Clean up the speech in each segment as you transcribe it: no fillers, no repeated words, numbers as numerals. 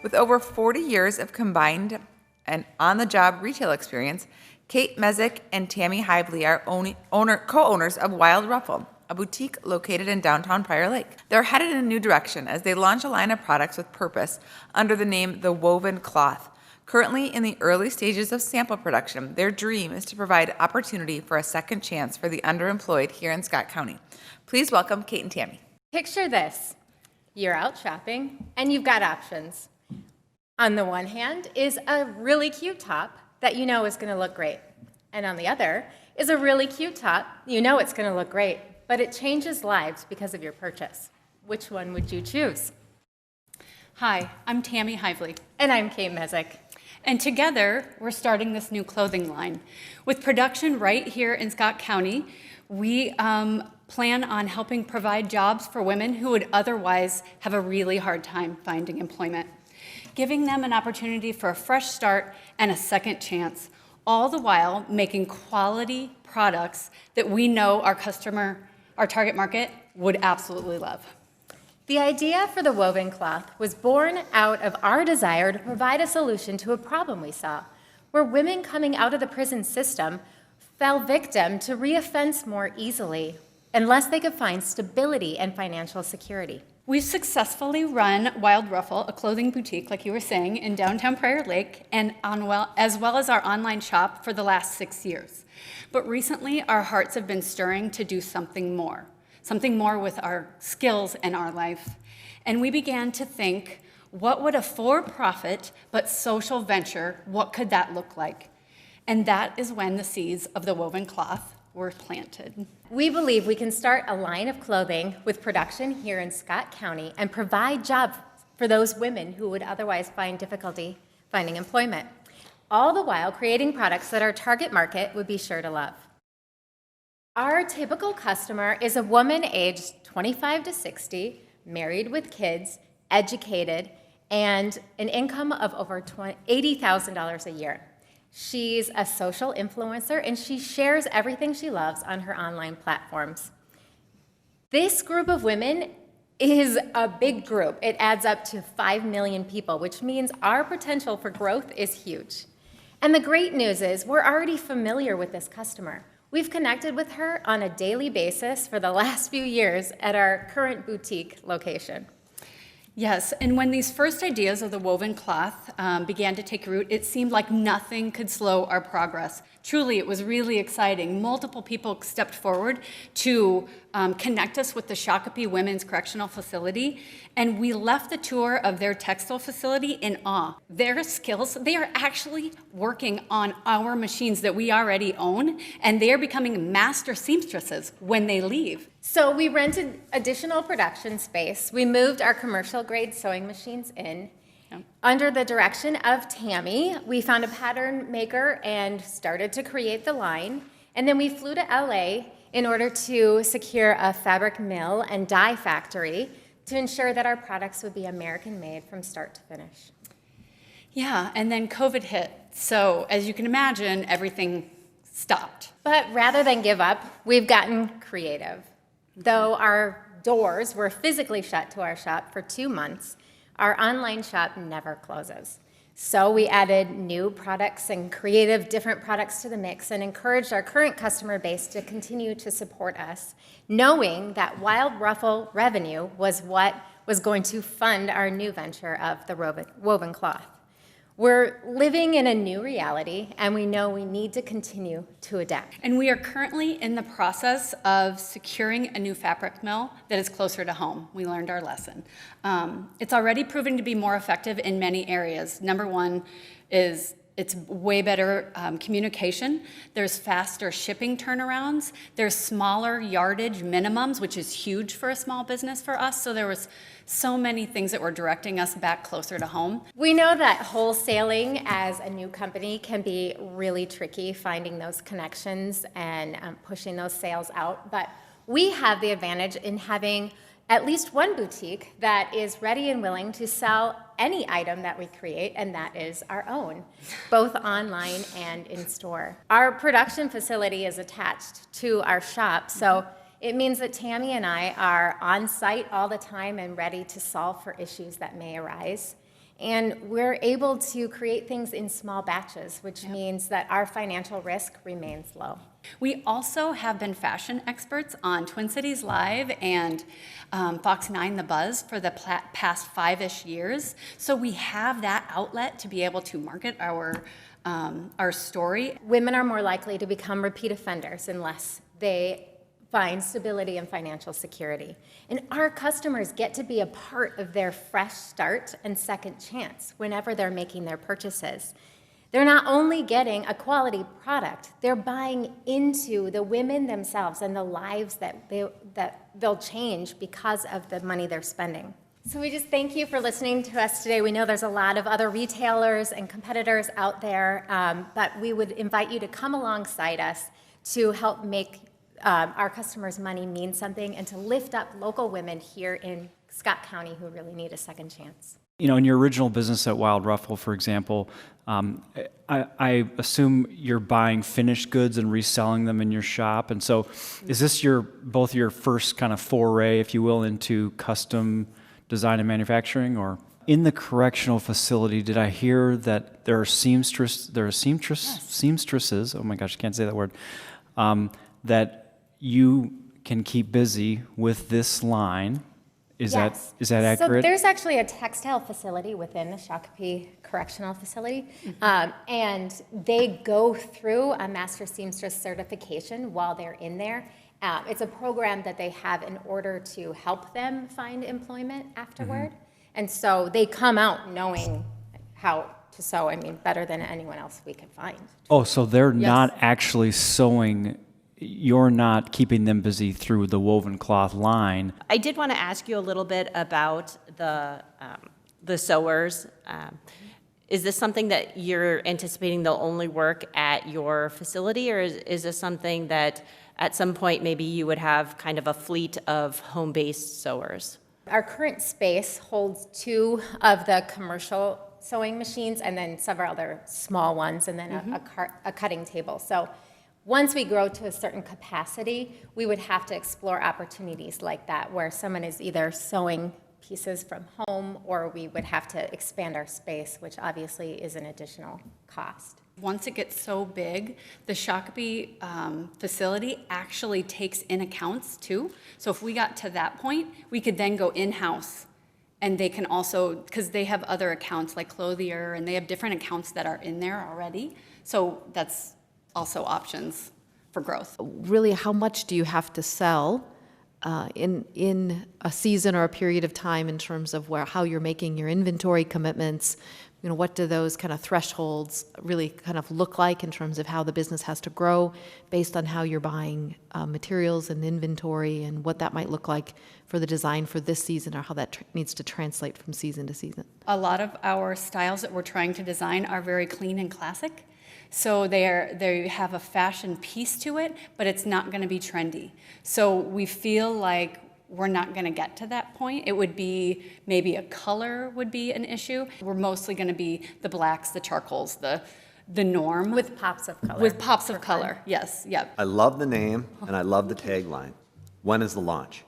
With over 40 years of combined and on-the-job retail experience, Kate Mezek and Tammy Hively are co-owners of Wild Ruffle, a boutique located in downtown Prior Lake. They're headed in a new direction as they launch a line of products with purpose under the name The Woven Cloth. Currently in the early stages of sample production, their dream is to provide opportunity for a second chance for the underemployed here in Scott County. Please welcome Kate and Tammy. Picture this. You're out shopping and you've got options. On the one hand is a really cute top that you know is going to look great. And on the other is a really cute top you know it's going to look great, but it changes lives because of your purchase. Which one would you choose? Hi, I'm Tammy Hively. And I'm Kate Mezek. And together, we're starting this new clothing line. With production right here in Scott County, we plan on helping provide jobs for women who would otherwise have a really hard time finding employment, giving them an opportunity for a fresh start and a second chance, all the while making quality products that we know our target market would absolutely love. The idea for the woven cloth was born out of our desire to provide a solution to a problem we saw, where women coming out of the prison system fell victim to reoffense more easily unless they could find stability and financial security. We've successfully run Wild Ruffle, a clothing boutique, like you were saying, in downtown Prior Lake, and as well as our online shop for the last 6 years. But recently, our hearts have been stirring to do something more with our skills and our life. And we began to think, what would a for-profit but social venture, what could that look like? And that is when the seeds of the woven cloth were planted. We believe we can start a line of clothing with production here in Scott County and provide jobs for those women who would otherwise find difficulty finding employment, all the while creating products that our target market would be sure to love. Our typical customer is a woman aged 25 to 60, married with kids, educated, and an income of over $80,000 a year. She's a social influencer, and she shares everything she loves on her online platforms. This group of women is a big group. It adds up to 5 million people, which means our potential for growth is huge. And the great news is we're already familiar with this customer. We've connected with her on a daily basis for the last few years at our current boutique location. Yes, and when these first ideas of the woven cloth began to take root, it seemed like nothing could slow our progress. Truly, it was really exciting. Multiple people stepped forward to connect us with the Shakopee Women's Correctional Facility, and we left the tour of their textile facility in awe. Their skills, they are actually working on our machines that we already own, and they are becoming master seamstresses when they leave. So we rented additional production space. We moved our commercial-grade sewing machines in. Yep. Under the direction of Tammy, we found a pattern maker and started to create the line. And then we flew to LA in order to secure a fabric mill and dye factory to ensure that our products would be American-made from start to finish. Yeah, and then COVID hit. So as you can imagine, everything stopped. But rather than give up, we've gotten creative. Though our doors were physically shut to our shop for 2 months, our online shop never closes. So we added new products and creative different products to the mix and encouraged our current customer base to continue to support us, knowing that Wild Ruffle revenue was what was going to fund our new venture of the woven cloth. We're living in a new reality, and we know we need to continue to adapt. And we are currently in the process of securing a new fabric mill that is closer to home. We learned our lesson. It's already proving to be more effective in many areas. Number one is it's way better communication. There's faster shipping turnarounds. There's smaller yardage minimums, which is huge for a small business for us. So there was so many things that were directing us back closer to home. We know that wholesaling as a new company can be really tricky, finding those connections and pushing those sales out. But we have the advantage in having at least one boutique that is ready and willing to sell any item that we create, and that is our own, both online and in store. Our production facility is attached to our shop, so it means that Tammy and I are on site all the time and ready to solve for issues that may arise. And we're able to create things in small batches, which means that our financial risk remains low. We also have been fashion experts on Twin Cities Live and Fox 9 The Buzz for the past 5-ish years. So we have that outlet to be able to market our story. Women are more likely to become repeat offenders unless they find stability and financial security. And our customers get to be a part of their fresh start and second chance whenever they're making their purchases. They're not only getting a quality product, they're buying into the women themselves and the lives that they'll change because of the money they're spending. So we just thank you for listening to us today. We know there's a lot of other retailers and competitors out there, but we would invite you to come alongside us to help make our customers' money mean something and to lift up local women here in Scott County who really need a second chance. You know, in your original business at Wild Ruffle, for example, I assume you're buying finished goods and reselling them in your shop. And so is this both your first kind of foray, if you will, into custom design and manufacturing? Or in the correctional facility, did I hear that there are seamstresses, oh my gosh, I can't say that word, that you can keep busy with this line? Is that accurate? So there's actually a textile facility within the Shakopee Correctional Facility, and they go through a master seamstress certification while they're in there. It's a program that they have in order to help them find employment afterward. And so they come out knowing how to sew, I mean, better than anyone else we could find. Oh, so they're not actually sewing, you're not keeping them busy through the woven cloth line. I did want to ask you a little bit about the sewers. Is this something that you're anticipating they'll only work at your facility, or is this something that at some point maybe you would have kind of a fleet of home-based sewers? Our current space holds 2 of the commercial sewing machines and then several other small ones and then a cutting table. So once we grow to a certain capacity, we would have to explore opportunities like that where someone is either sewing pieces from home or we would have to expand our space, which obviously is an additional cost. Once it gets so big, the Shakopee facility actually takes in accounts too. So if we got to that point, we could then go in-house, and they can also, because they have other accounts like Clothier, and they have different accounts that are in there already. So that's also options for growth. Really, how much do you have to sell in a season or a period of time in terms of how you're making your inventory commitments? You know, what do those kind of thresholds really kind of look like in terms of how the business has to grow based on how you're buying materials and inventory, and what that might look like for the design for this season, or how that needs to translate from season to season? A lot of our styles that we're trying to design are very clean and classic. So they have a fashion piece to it, but it's not going to be trendy. So we feel like we're not going to get to that point. It would be maybe a color would be an issue. We're mostly going to be the blacks, the charcoals, the norm. With pops of color. With pops of color, yes, yep. I love the name and I love the tagline. When is the launch?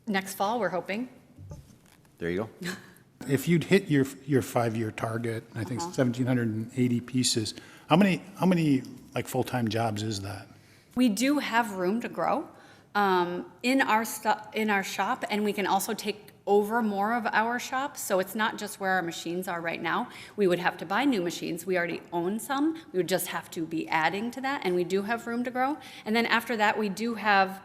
Next fall, we're hoping. There you go. If you'd hit your 5-year target, I think 1,780 pieces, how many like full-time jobs is that? We do have room to grow in our shop, and we can also take over more of our shop. So it's not just where our machines are right now. We would have to buy new machines. We already own some. We would just have to be adding to that, and we do have room to grow. And then after that, we do have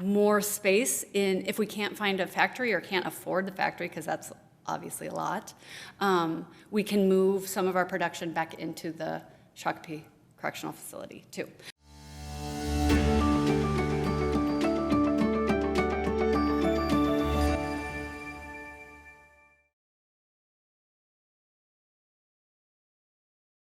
more space if we can't find a factory or can't afford the factory, because that's obviously a lot. We can move some of our production back into the Shakopee Correctional Facility too.